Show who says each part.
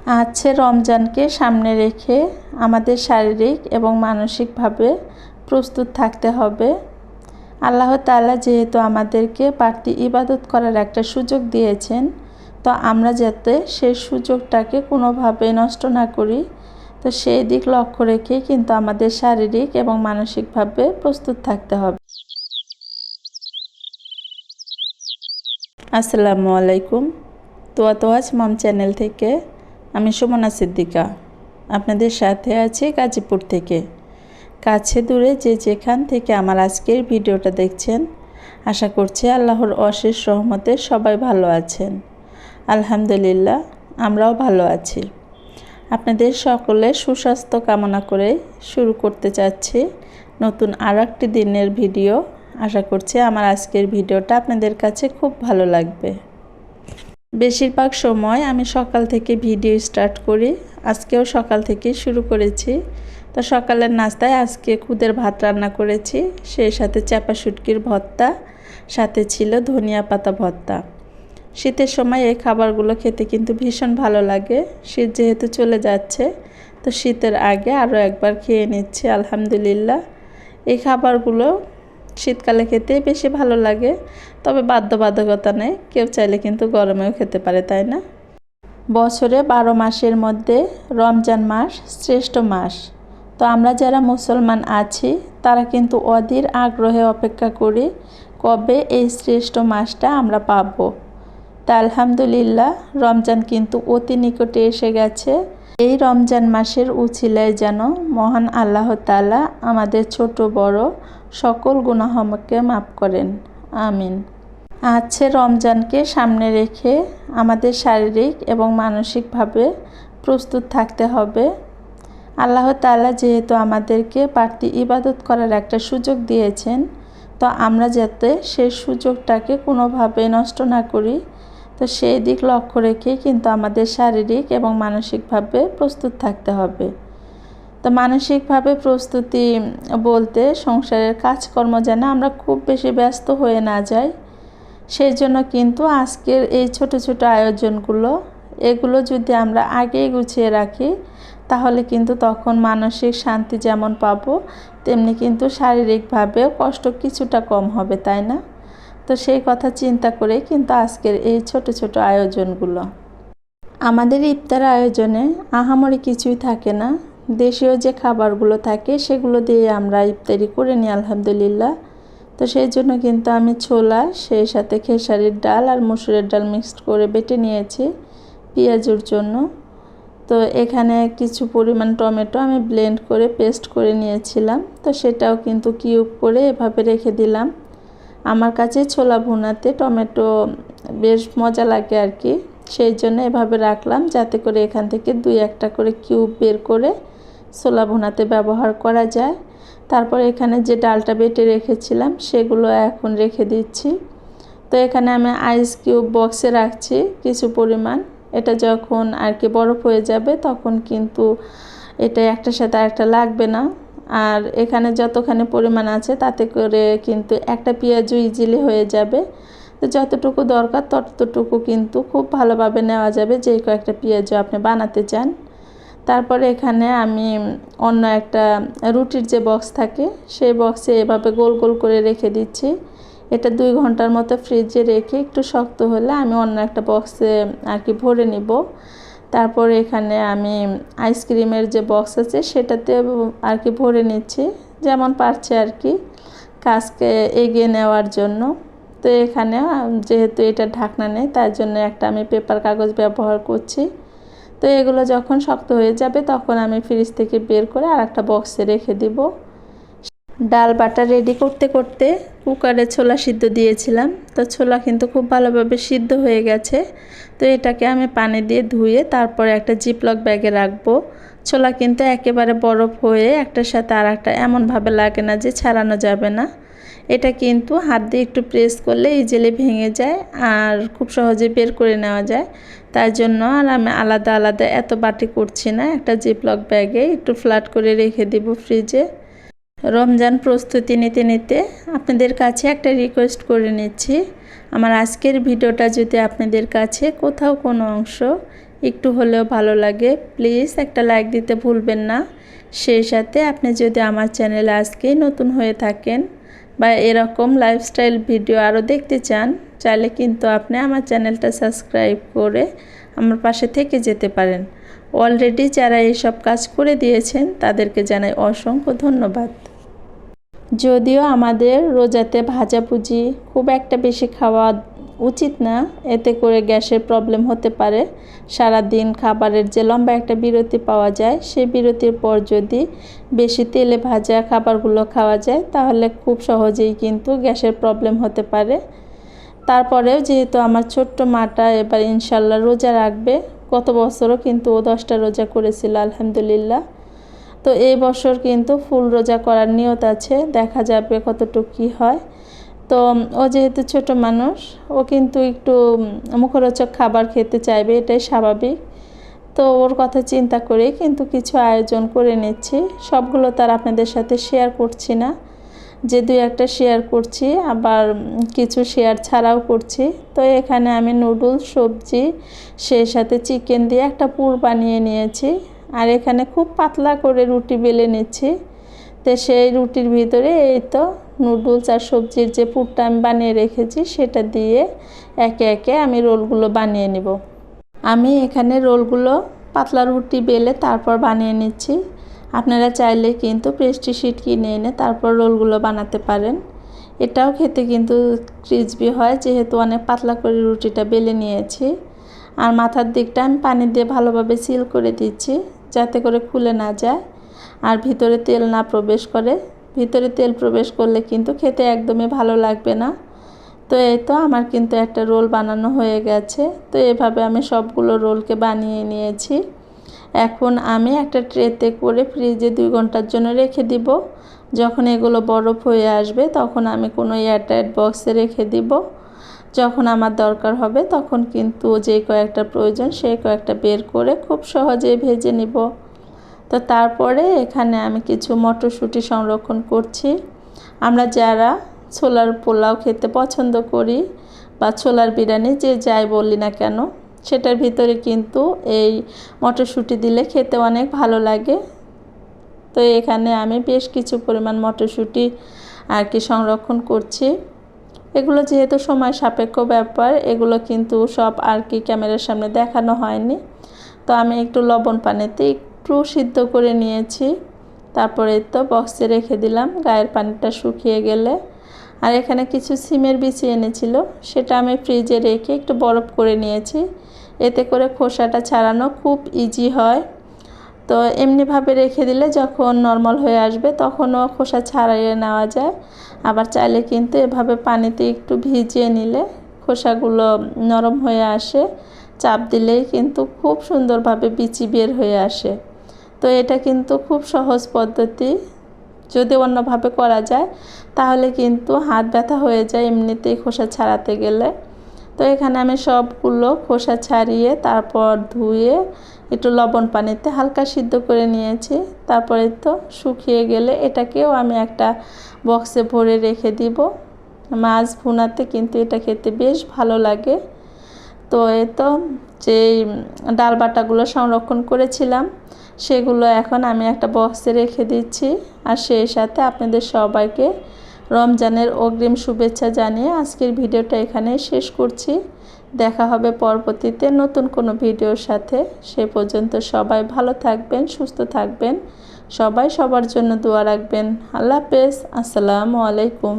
Speaker 1: আছে রমজানকে সামনে রেখে আমাদের শারীরিক এবং মানসিকভাবে প্রস্তুত থাকতে হবে। আল্লাহ তাআলা যেহেতু আমাদেরকে বাড়তি ইবাদত করার একটা সুযোগ দিয়েছেন, তো আমরা যাতে সেই সুযোগটাকে কোনোভাবে নষ্ট না করি, তো সেই দিক লক্ষ্য রেখেই কিন্তু আমাদের শারীরিক এবং মানসিকভাবে প্রস্তুত থাকতে হবে। আসসালামু আলাইকুম। তোয়াজ মম চ্যানেল থেকে আমি সুমনা সিদ্দিকা আপনাদের সাথে আছি গাজীপুর থেকে। কাছে দূরে যে যেখান থেকে আমার আজকের ভিডিওটা দেখছেন, আশা করছি আল্লাহর অশেষ রহমতে সবাই ভালো আছেন। আলহামদুলিল্লাহ, আমরাও ভালো আছি। আপনাদের সকলের সুস্বাস্থ্য কামনা করে শুরু করতে চাচ্ছি নতুন আর একটি দিনের ভিডিও। আশা করছি আমার আজকের ভিডিওটা আপনাদের কাছে খুব ভালো লাগবে। বেশিরভাগ সময় আমি সকাল থেকে ভিডিও স্টার্ট করি, আজকেও সকাল থেকে শুরু করেছি। তো সকালের নাস্তায় আজকে খুদের ভাত রান্না করেছি, সেই সাথে চাপা শুটকির ভর্তা, সাথে ছিল ধনিয়া পাতা ভর্তা। শীতের সময় এই খাবারগুলো খেতে কিন্তু ভীষণ ভালো লাগে। শীত যেহেতু চলে যাচ্ছে, তো শীতের আগে আরও একবার খেয়ে নিচ্ছি। আলহামদুলিল্লাহ, এই খাবারগুলো শীতকালে খেতে বেশি ভালো লাগে, তবে বাধ্যবাধকতা নেই, কেউ চাইলে কিন্তু গরমেও খেতে পারে, তাই না? বছরে 12 মাসের মধ্যে রমজান মাস শ্রেষ্ঠ মাস। তো আমরা যারা মুসলমান আছি তারা কিন্তু অধীর আগ্রহে অপেক্ষা করি কবে এই শ্রেষ্ঠ মাসটা আমরা পাব। তা আলহামদুলিল্লাহ, রমজান কিন্তু অতি নিকটে এসে গেছে। এই রমজান মাসের উছিলায় যেন মহান আল্লাহ তাআলা আমাদের ছোট বড় সকল গুনাহকে মাফ করেন, আমিন। আছে রমজানকে সামনে রেখে আমাদের শারীরিক এবং মানসিকভাবে প্রস্তুত থাকতে হবে। আল্লাহ তাআলা যেহেতু আমাদেরকে বাড়তি ইবাদত করার একটা সুযোগ দিয়েছেন, তো আমরা যাতে সেই সুযোগটাকে কোনোভাবে নষ্ট না করি, তো সেই দিক লক্ষ্য রেখেই কিন্তু আমাদের শারীরিক এবং মানসিকভাবে প্রস্তুত থাকতে হবে। তো মানসিকভাবে প্রস্তুতি বলতে সংসারের কাজকর্ম যেন আমরা খুব বেশি ব্যস্ত হয়ে না যাই, সেই জন্য কিন্তু আজকের এই ছোট ছোট আয়োজনগুলো, এগুলো যদি আমরা আগেই গুছিয়ে রাখি, তাহলে কিন্তু তখন মানসিক শান্তি যেমন পাবো, তেমনি কিন্তু শারীরিকভাবেও কষ্ট কিছুটা কম হবে, তাই না? তো সেই কথা চিন্তা করে কিন্তু আজকের এই ছোট ছোট আয়োজনগুলো। আমাদের ইফতার আয়োজনে আহামরি কিছুই থাকে না, দেশীয় যে খাবারগুলো থাকে সেগুলো দিয়ে আমরা ইফতারি করে নিই আলহামদুলিল্লাহ। তো সেই জন্য কিন্তু আমি ছোলা, সেই সাথে খেসারির ডাল আর মসুরের ডাল মিক্সড করে বেটে নিয়েছি পেঁয়াজুর জন্য। তো এখানে কিছু পরিমাণ টমেটো আমি ব্লেন্ড করে পেস্ট করে নিয়েছিলাম, তো সেটাও কিন্তু কিউব করে এভাবে রেখে দিলাম। আমার কাছে ছোলা ভুনাতে টমেটো বেশ মজা লাগে আর কি, সেই জন্য এভাবে রাখলাম, যাতে করে এখান থেকে 2-1টা করে কিউব বের করে ছোলা ভুনাতে ব্যবহার করা যায়। তারপর এখানে যে ডালটা বেটে রেখেছিলাম সেগুলো এখন রেখে দিচ্ছি। তো এখানে আমি আইস কিউব বক্সে রাখছি কিছু পরিমাণ, এটা যখন আর কি বরফ হয়ে যাবে তখন কিন্তু এটা একটার সাথে আরেকটা লাগবে না। আর এখানে যতখানি পরিমাণ আছে তাতে করে কিন্তু একটা পেঁয়াজও ইজিলি হয়ে যাবে। তো যতটুকু দরকার ততটুকু কিন্তু খুব ভালোভাবে নেওয়া যাবে, যেই কয়েকটা পেঁয়াজও আপনি বানাতে চান। তারপরে এখানে আমি অন্য একটা রুটির যে বক্স থাকে সেই বক্সে এভাবে গোল গোল করে রেখে দিচ্ছি। এটা 2 ঘন্টার মতো ফ্রিজে রেখে একটু শক্ত হলে আমি অন্য একটা বক্সে আর কি ভরে নিব। তারপর এখানে আমি আইসক্রিমের যে বক্স আছে সেটাতে আর কি ভরে নিচ্ছি, যেমন পারছে আর কি কাজকে এগিয়ে নেওয়ার জন্য। তো এখানে যেহেতু এটা ঢাকনা নেই, তার জন্য একটা আমি পেপার কাগজ ব্যবহার করছি। তো এগুলো যখন শক্ত হয়ে যাবে তখন আমি ফ্রিজ থেকে বের করে আর একটা বক্সে রেখে দিব। ডাল বাটা রেডি করতে করতে কুকারে ছোলা সিদ্ধ দিয়েছিলাম, তো ছোলা কিন্তু খুব ভালোভাবে সিদ্ধ হয়ে গেছে। তো এটাকে আমি পানি দিয়ে ধুয়ে তারপরে একটা জিপলক ব্যাগে রাখবো। ছোলা কিন্তু একেবারে বরফ হয়ে একটার সাথে আর একটা এমনভাবে লাগে না যে ছাড়ানো যাবে না। এটা কিন্তু হাত দিয়ে একটু প্রেস করলে ইজিলি ভেঙে যায় আর খুব সহজে বের করে নেওয়া যায়। তাই জন্য আর আমি আলাদা আলাদা এত বাটি করছি না, একটা জিপলক ব্যাগে একটু ফ্ল্যাট করে রেখে দিব ফ্রিজে। রমজান প্রস্তুতি নিতে নিতে আপনাদের কাছে একটা রিকোয়েস্ট করে নিচ্ছি, আমার আজকের ভিডিওটা যদি আপনাদের কাছে কোথাও কোনো অংশ একটু হলেও ভালো লাগে প্লিজ একটা লাইক দিতে ভুলবেন না। সেই সাথে আপনি যদি আমার চ্যানেলে আজকেই নতুন হয়ে থাকেন বা এরকম লাইফস্টাইল ভিডিও আরও দেখতে চান, চাইলে কিন্তু আপনি আমার চ্যানেলটা সাবস্ক্রাইব করে আমার পাশে থেকে যেতে পারেন। অলরেডি যারা এইসব কাজ করে দিয়েছেন তাদেরকে জানাই অসংখ্য ধন্যবাদ। যদিও আমাদের রোজাতে ভাজাভুজি খুব একটা বেশি খাওয়া উচিত না, এতে করে গ্যাসের প্রবলেম হতে পারে। সারা দিন খাবারের যে লম্বা একটা বিরতি পাওয়া যায়, সেই বিরতির পর যদি বেশি তেলে ভাজা খাবারগুলো খাওয়া যায় তাহলে খুব সহজেই কিন্তু গ্যাসের প্রবলেম হতে পারে। তারপরেও যেহেতু আমার ছোট্ট মাটা এবার ইনশাল্লাহ রোজা রাখবে, গত বছরও কিন্তু ও 10টা রোজা করেছিল আলহামদুলিল্লাহ। তো এই বছর কিন্তু ফুল রোজা করার নিয়ত আছে, দেখা যাবে কতটুকু কী হয়। তো ও যেহেতু ছোট মানুষ, ও কিন্তু একটু মুখরোচক খাবার খেতে চাইবে, এটাই স্বাভাবিক। তো ওর কথা চিন্তা করে কিন্তু কিছু আয়োজন করে নিচ্ছি। সবগুলো তার আপনাদের সাথে শেয়ার করছি না, যে দুই একটা শেয়ার করছি, আবার কিছু শেয়ার ছাড়াও করছি। তো এখানে আমি নুডলস, সবজি, সেই সাথে চিকেন দিয়ে একটা পুর বানিয়ে নিয়েছি। আর এখানে খুব পাতলা করে রুটি বেলে নিচ্ছি। তো সেই রুটির ভিতরে এই তো নুডলস আর সবজির যে পুরটা আমি বানিয়ে রেখেছি সেটা দিয়ে একে একে আমি রোলগুলো বানিয়ে নিব। আমি এখানে রোলগুলো পাতলা রুটি বেলে তারপর বানিয়ে নিচ্ছি। আপনারা চাইলে কিন্তু পেস্ট্রি শিট কিনে এনে তারপর রোলগুলো বানাতে পারেন। এটাও খেতে কিন্তু ক্রিসপি হয়, যেহেতু অনেক পাতলা করে রুটিটা বেলে নিয়েছি। আর মাথার দিকটা আমি পানি দিয়ে ভালোভাবে সিল করে দিচ্ছি, যাতে করে খুলে না যায় আর ভিতরে তেল না প্রবেশ করে। ভিতরে তেল প্রবেশ করলে কিন্তু খেতে একদমই ভালো লাগবে না। তো এই তো আমার কিন্তু একটা রোল বানানো হয়ে গেছে। তো এভাবে আমি সবগুলো রোলকে বানিয়ে নিয়েছি। এখন আমি একটা ট্রেতে করে ফ্রিজে 2 ঘন্টার জন্য রেখে দিব। যখন এগুলো বরফ হয়ে আসবে তখন আমি কোনো এয়ারটাইট বক্সে রেখে দিব। যখন আমার দরকার হবে তখন কিন্তু যে কয়েকটা প্রয়োজন সেই কয়েকটা বের করে খুব সহজেই ভেজে নিব। তো তারপরে এখানে আমি কিছু মটরশুঁটি সংরক্ষণ করছি। আমরা যারা ছোলার পোলাও খেতে পছন্দ করি বা ছোলার বিরিয়ানি যে যাই বলি না কেন, সেটার ভিতরে কিন্তু এই মটরশুঁটি দিলে খেতে অনেক ভালো লাগে। তো এখানে আমি বেশ কিছু পরিমাণ মটরশুঁটি আর কি সংরক্ষণ করছি। এগুলো যেহেতু সময় সাপেক্ষ ব্যাপার, এগুলো কিন্তু সব আর কি ক্যামেরার সামনে দেখানো হয়নি। তো আমি একটু লবণ পানিতে একটু সিদ্ধ করে নিয়েছি। তারপরে তো বক্সে রেখে দিলাম গায়ের পানিটা শুকিয়ে গেলে। আর এখানে কিছু সিমের বিচি এনেছিল, সেটা আমি ফ্রিজে রেখে একটু বরফ করে নিয়েছি। এতে করে খোসাটা ছাড়ানো খুব ইজি হয়। তো এমনিভাবে রেখে দিলে যখন নরমাল হয়ে আসবে তখনও খোসা ছাড়িয়ে নেওয়া যায়। আবার চাইলে কিন্তু এভাবে পানিতে একটু ভিজিয়ে নিলে খোসাগুলো নরম হয়ে আসে, চাপ দিলেই কিন্তু খুব সুন্দরভাবে বিচি বের হয়ে আসে। তো এটা কিন্তু খুব সহজ পদ্ধতি, যদি অন্যভাবে করা যায় তাহলে কিন্তু হাত ব্যথা হয়ে যায় এমনিতেই খোসা ছাড়াতে গেলে। তো এখানে আমি সবগুলো খোসা ছাড়িয়ে তারপর ধুয়ে একটু লবণ পানিতে হালকা সিদ্ধ করে নিয়েছি। তারপরে তো শুকিয়ে গেলে এটাকেও আমি একটা বক্সে ভরে রেখে দিব। মাছ ভুনাতে কিন্তু এটা খেতে বেশ ভালো লাগে। তো এই তো যেই ডাল বাটাগুলো সংরক্ষণ করেছিলাম সেগুলো এখন আমি একটা বক্সে রেখে দিচ্ছি। আর সেই সাথে আপনাদের সবাইকে রমজানের অগ্রিম শুভেচ্ছা জানিয়ে আজকের ভিডিওটা এখানেই শেষ করছি। দেখা হবে পরবর্তীতে নতুন কোনো ভিডিওর সাথে। সে পর্যন্ত সবাই ভালো থাকবেন, সুস্থ থাকবেন, সবাই সবার জন্য দোয়া রাখবেন। আল্লাহ হাফেজ, আসসালামু আলাইকুম।